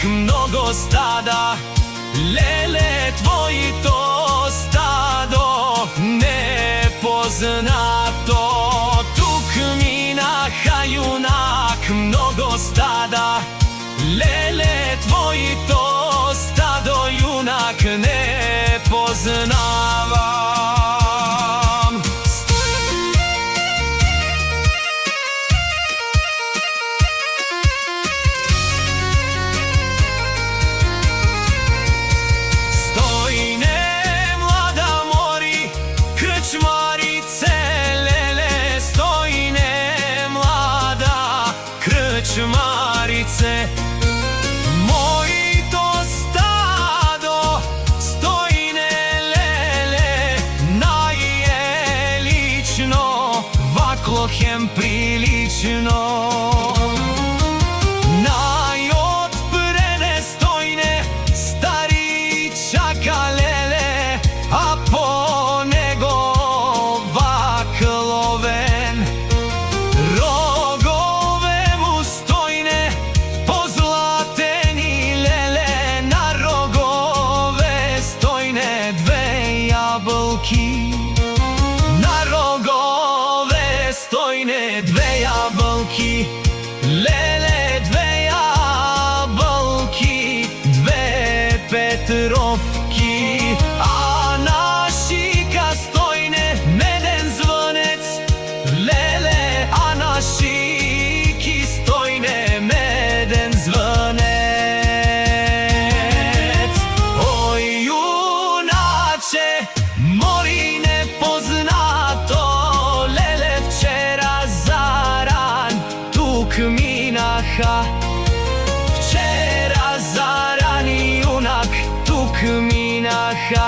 mnogo stada, lele tvojito stado nepoznato. Tukminaha junak, mnogo stada, lele tvojito stado junak ne poznavam. Krčmarice, mojito stado, stojne lele, najelično, vaklohem prilično. Najotprene stojne, stari čaka lele, a po nego vakloven. Na rogove stojne dve jablki, lele dve jablki, dve Petrovki, a na šika stojne meden zvonec, lele, a na šiki stojne meden zvonec. Oj junače, mori nepoznato, lele včera zaran, tukminaha. Včera zaran junak, tukminaha.